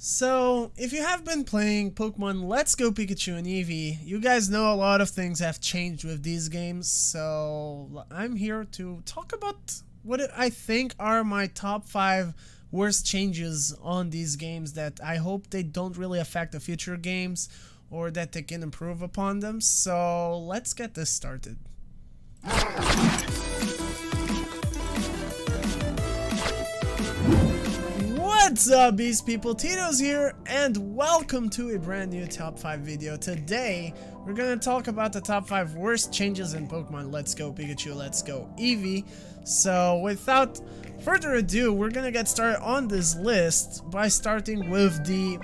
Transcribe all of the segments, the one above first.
So, if you have been playing Pokemon Let's Go Pikachu and Eevee, you guys know a lot of things have changed with these games, so I'm here to talk about what I think are my top 5 worst changes on these games that I hope they don't really affect the future games or that they can improve upon them. So, let's get this started. What's up, Beast People? Titos here, and welcome to a brand new top 5 video. Today, we're gonna talk about the top 5 worst changes in Pokemon Let's Go Pikachu, Let's Go Eevee. So, without further ado, we're gonna get started on this list by starting with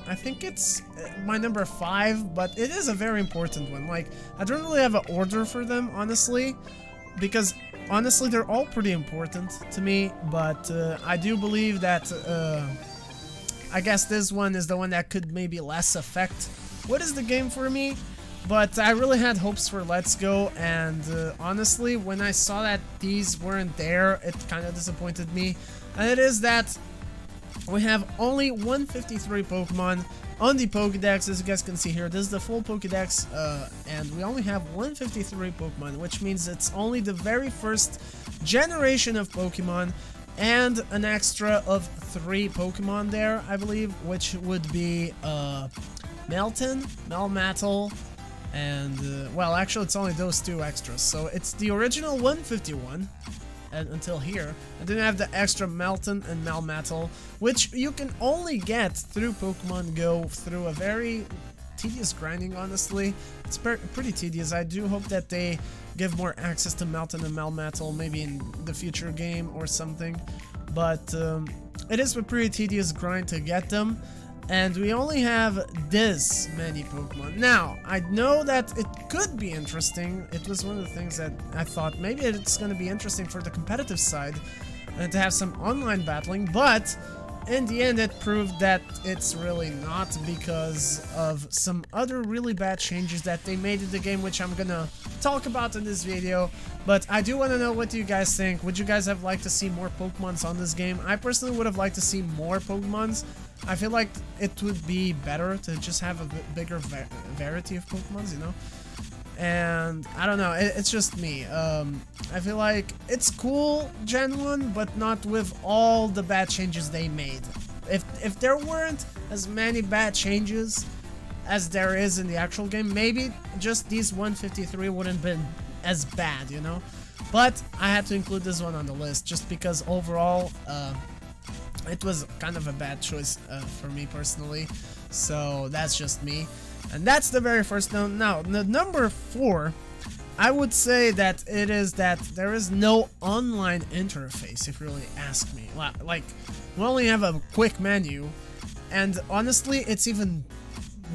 I think it's my number 5, but it is a very important one. Like, I don't really have an order for them, honestly, because honestly, they're all pretty important to me, but I do believe that, I guess this one is the one that could maybe less affect what is the game for me, but I really had hopes for Let's Go, and honestly, when I saw that these weren't there, it kind of disappointed me, and it is that we have only 153 Pokemon on the Pokédex. As you guys can see here, this is the full Pokédex, and we only have 153 Pokemon, which means it's only the very first generation of Pokemon, and an extra of 3 Pokemon there, I believe, which would be Melton, Melmetal, and well, actually it's only those 2 extras, so it's the original 151 until here, and then you have the extra Melton and Melmetal, which you can only get through Pokemon Go through a very tedious grinding, honestly. It's pretty tedious. I do hope that they give more access to Melton and Melmetal, maybe in the future game or something, but it is a pretty tedious grind to get them, and we only have this many Pokemon. Now, I know that it could be interesting. It was one of the things that I thought maybe it's going to be interesting for the competitive side and to have some online battling, but in the end it proved that it's really not, because of some other really bad changes that they made in the game, which I'm gonna talk about in this video. But I do want to know, what do you guys think? Would you guys have liked to see more Pokemons on this game? I personally would have liked to see more Pokemons. I feel like it would be better to just have a bigger variety of Pokemons, you know? And I don't know, it's just me. I feel like it's cool, Gen 1, but not with all the bad changes they made. If there weren't as many bad changes as there is in the actual game, maybe just these 153 wouldn't been as bad, you know? But I had to include this one on the list just because overall, it was kind of a bad choice for me personally. So that's just me. And that's the very first note. Now, the number 4, I would say that it is that there is no online interface, if you really ask me. Like, we only have a quick menu, and honestly, it's even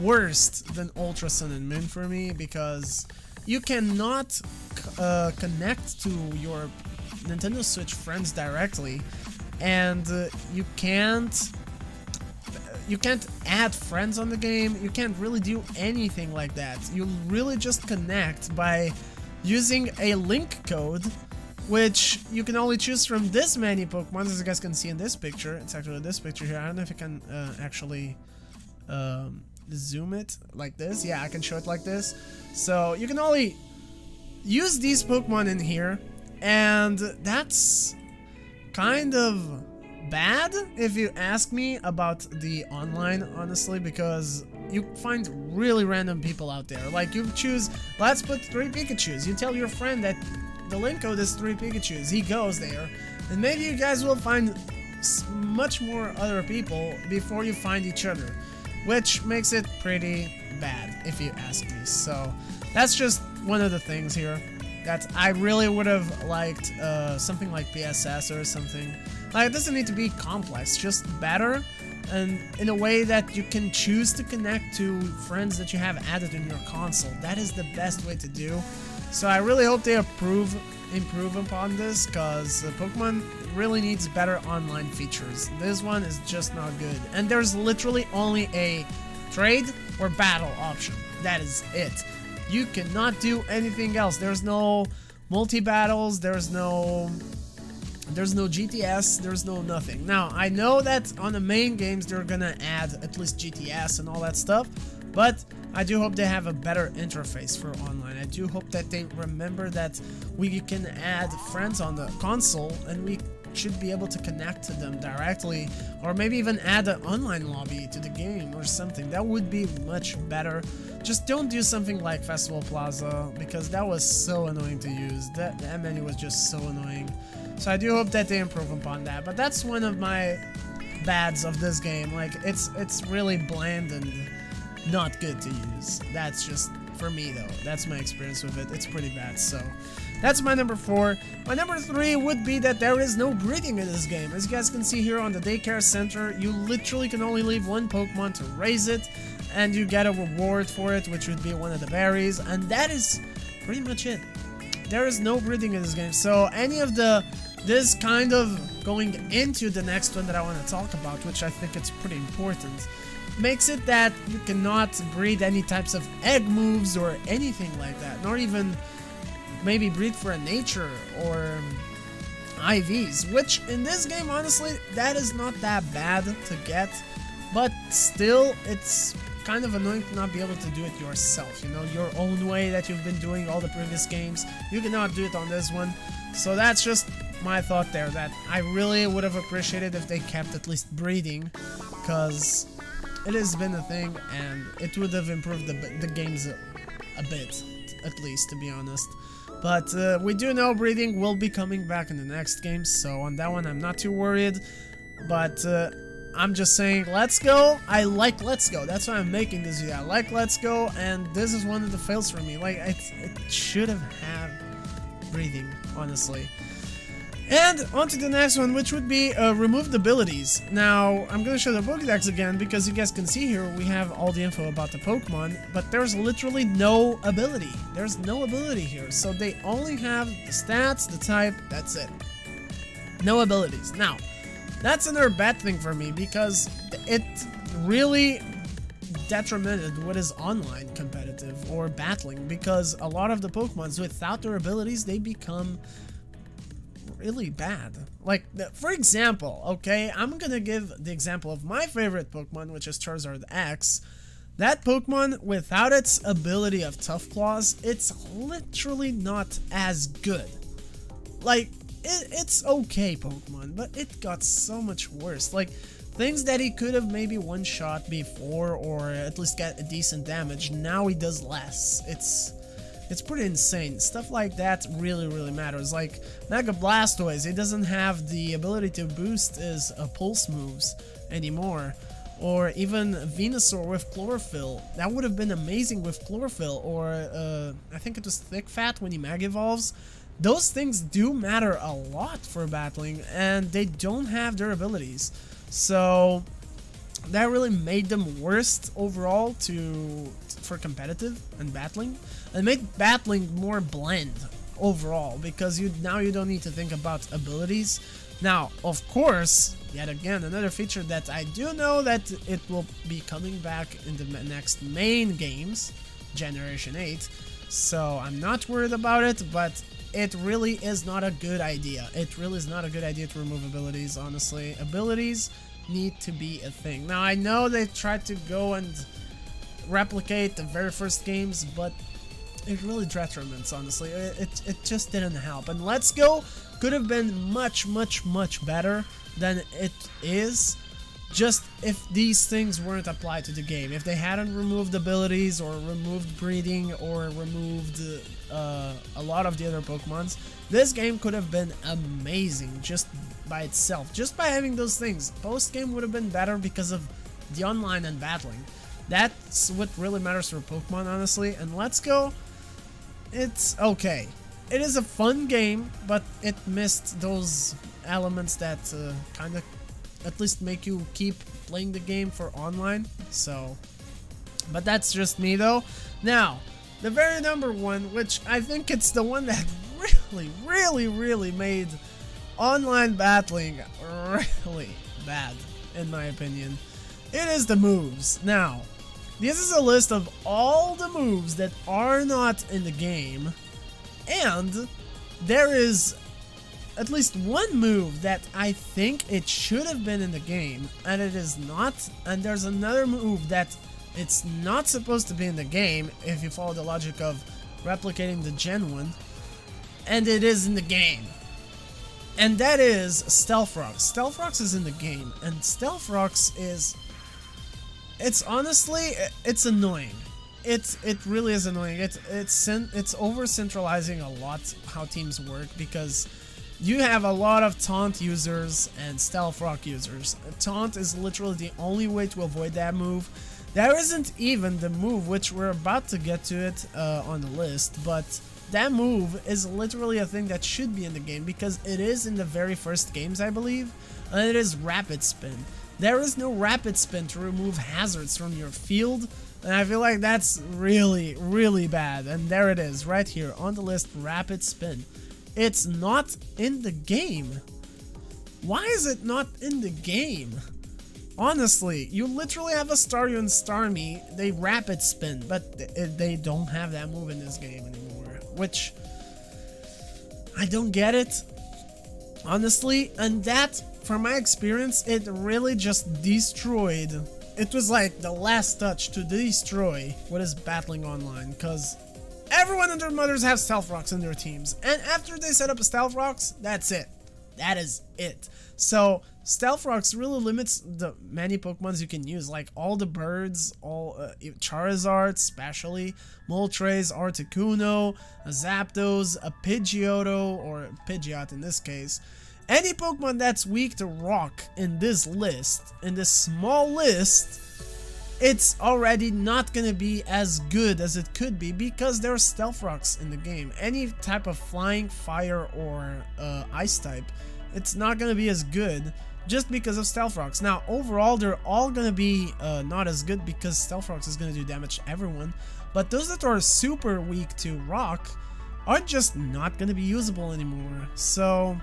worse than Ultra Sun and Moon for me, because you cannot connect to your Nintendo Switch friends directly, and you can't add friends on the game. You can't really do anything like that. You really just connect by using a link code, which you can only choose from this many Pokemon, as you guys can see in this picture. It's actually this picture here. I don't know if you can actually zoom it like this. Yeah, I can show it like this. So you can only use these Pokemon in here, and that's kind of bad if you ask me about the online, honestly, because you find really random people out there. Like, you choose, let's put 3 Pikachus. You tell your friend that the link code is 3 Pikachus. He goes there, and maybe you guys will find much more other people before you find each other, which makes it pretty bad if you ask me. So that's just one of the things here that I really would have liked, something like PSS or something. Like, it doesn't need to be complex, just better, and in a way that you can choose to connect to friends that you have added in your console. That is the best way to do. So I really hope they improve upon this, because Pokemon really needs better online features. This one is just not good. And there's literally only a trade or battle option. That is it. You cannot do anything else. There's no multi-battles, there's no There's no GTS, there's no nothing. Now, I know that on the main games they're gonna add at least GTS and all that stuff, but I do hope they have a better interface for online. I do hope that they remember that we can add friends on the console and we should be able to connect to them directly, or maybe even add an online lobby to the game or something. That would be much better. Just don't do something like Festival Plaza, because that was so annoying to use. That menu was just so annoying. So I do hope that they improve upon that. But that's one of my bads of this game. Like, it's really bland and not good to use. That's just for me though. That's my experience with it. It's pretty bad. So that's my number 4. My number 3 would be that there is no breeding in this game. As you guys can see here on the daycare center, you literally can only leave one Pokemon to raise it, and you get a reward for it, which would be one of the berries, and that is pretty much it. There is no breeding in this game. So any of this kind of going into the next one that I want to talk about, which I think it's pretty important, makes it that you cannot breed any types of egg moves or anything like that, nor even maybe breed for a nature or IVs, which in this game, honestly, that is not that bad to get, but still, it's kind of annoying to not be able to do it yourself, you know, your own way that you've been doing all the previous games. You cannot do it on this one. So that's just my thought there, that I really would have appreciated if they kept at least breeding, because it has been a thing and it would have improved the games a bit, at least, to be honest. But we do know breeding will be coming back in the next game, so on that one I'm not too worried. But I'm just saying, let's go. I like Let's Go. That's why I'm making this video. I like Let's Go, and this is one of the fails for me. Like, it should have had breeding, honestly. And on to the next one, which would be removed abilities. Now, I'm going to show the Pokédex again, because you guys can see here we have all the info about the Pokemon, but there's literally no ability. There's no ability here, so they only have the stats, the type, that's it. No abilities. Now, that's another bad thing for me, because it really detrimented what is online competitive or battling, because a lot of the Pokemons, without their abilities, they become really bad. Like, for example, okay, I'm gonna give the example of my favorite Pokemon, which is Charizard X. That Pokemon, without its ability of Tough Claws, it's literally not as good. Like, it's okay Pokemon, but it got so much worse. Like, things that he could have maybe one-shot before, or at least get a decent damage, now he does less. It's pretty insane. Stuff like that really matters. Like Mega Blastoise, it doesn't have the ability to boost his pulse moves anymore. Or even Venusaur with Chlorophyll. That would have been amazing with Chlorophyll. Or I think it was Thick Fat when he Mega Evolves. Those things do matter a lot for battling, and they don't have their abilities. So that really made them worst overall for competitive and battling, and made battling more bland overall, because now you don't need to think about abilities. Now, of course, yet again, another feature that I do know that it will be coming back in the next main games, Generation 8, so I'm not worried about it, but it really is not a good idea. It really is not a good idea to remove abilities, honestly. Abilities need to be a thing. Now, I know they tried to go and replicate the very first games, but it really detriments, honestly. It just didn't help. And Let's Go could have been much better than it is, just if these things weren't applied to the game. If they hadn't removed abilities, or removed breeding, or removed a lot of the other Pokemons, this game could have been amazing just by itself. Just by having those things. Post-game would have been better because of the online and battling. That's what really matters for Pokemon, honestly. And Let's Go, it's okay. It is a fun game, but it missed those elements that kind of at least make you keep playing the game for online. So, but that's just me though. Now, the very number one, which I think it's the one that really made online battling really bad, in my opinion. It is the moves. Now, this is a list of all the moves that are not in the game, and there is at least one move that I think it should have been in the game, and it is not. And there's another move that it's not supposed to be in the game if you follow the logic of replicating the Gen 1, and it is in the game. And that is Stealth Rocks. Stealth Rocks is in the game, and Stealth Rocks is... It's honestly, it's annoying. It really is annoying. It's over centralizing a lot how teams work, because you have a lot of taunt users and stealth rock users. Taunt is literally the only way to avoid that move. There isn't even the move, which we're about to get to it on the list, but that move is literally a thing that should be in the game, because it is in the very first games, I believe, and it is Rapid Spin. There is no Rapid Spin to remove hazards from your field, and I feel like that's really, really bad. And there it is, right here on the list, Rapid Spin. It's not in the game. Why is it not in the game? Honestly, you literally have a Staryu and Starmie, they Rapid Spin, but they don't have that move in this game anymore, which I don't get it, honestly. And that, from my experience, it really just destroyed. It was like the last touch to destroy what is battling online, because everyone and their mothers have Stealth Rocks in their teams, and after they set up a Stealth Rocks, that's it. That is it. So Stealth Rocks really limits the many Pokemons you can use, like all the birds, all Charizard especially, Moltres, Articuno, a Zapdos, a Pidgeotto, or Pidgeot in this case. Any Pokemon that's weak to rock in this list, in this small list, it's already not gonna be as good as it could be, because there are Stealth Rocks in the game. Any type of flying, fire, or ice type, it's not gonna be as good just because of Stealth Rocks. Now, overall, they're all gonna be not as good, because Stealth Rocks is gonna do damage to everyone, but those that are super weak to rock are just not gonna be usable anymore. So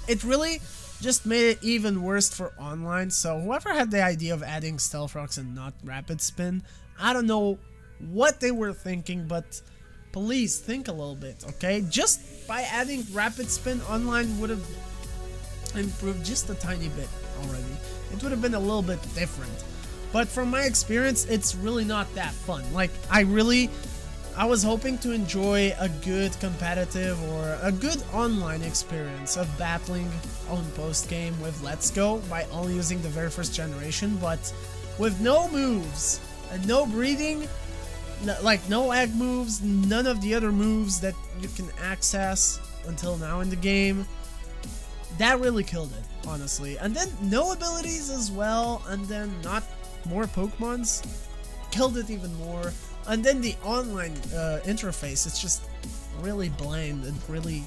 it really just made it even worse for online. So whoever had the idea of adding Stealth Rocks and not Rapid Spin, I don't know what they were thinking, but please think a little bit, okay? Just by adding Rapid Spin, online would have improved just a tiny bit already. It would have been a little bit different. But from my experience, it's really not that fun. Like, I was hoping to enjoy a good competitive or a good online experience of battling on post-game with Let's Go by only using the very first generation, but with no moves and no breeding, like no egg moves, none of the other moves that you can access until now in the game. That really killed it, honestly. And then no abilities as well, and then not more Pokemons killed it even more. And then the online interface, it's just really bland and really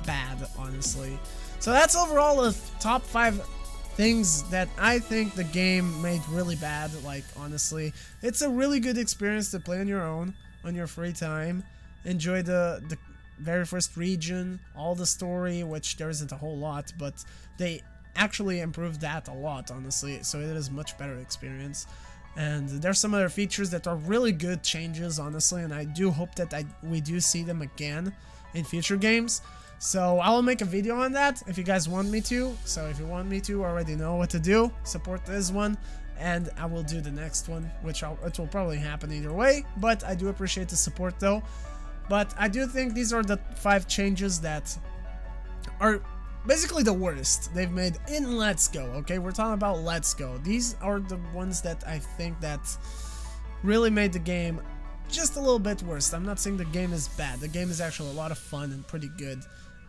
bad, honestly. So that's overall the top 5 things that I think the game made really bad. Like, honestly, it's a really good experience to play on your own, on your free time. Enjoy the very first region, all the story, which there isn't a whole lot, but they actually improved that a lot, honestly. So it is a much better experience. And there's some other features that are really good changes, honestly, and I do hope that we do see them again in future games. So I'll make a video on that if you guys want me to. So if you want me to, already know what to do. Support this one, and I will do the next one, which it will probably happen either way. But I do appreciate the support, though. But I do think these are the 5 changes that are basically the worst they've made in Let's Go. Okay, we're talking about Let's Go. These are the ones that I think that really made the game just a little bit worse. I'm not saying the game is bad. The game is actually a lot of fun and pretty good,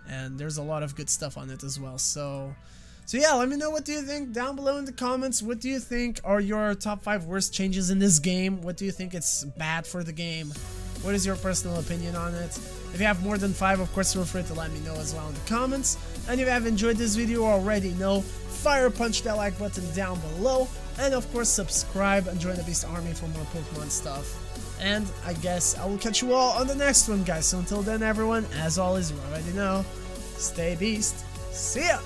and there's a lot of good stuff on it as well. So yeah, let me know, what do you think down below in the comments. What do you think are your top 5 worst changes in this game? What do you think it's bad for the game? What is your personal opinion on it? If you have more than 5, of course, feel free to let me know as well in the comments. And if you have enjoyed this video already, fire punch that like button down below. And of course, subscribe and join the Beast Army for more Pokemon stuff. And I guess I will catch you all on the next one, guys. So until then, everyone, as always, you already know, stay Beast. See ya!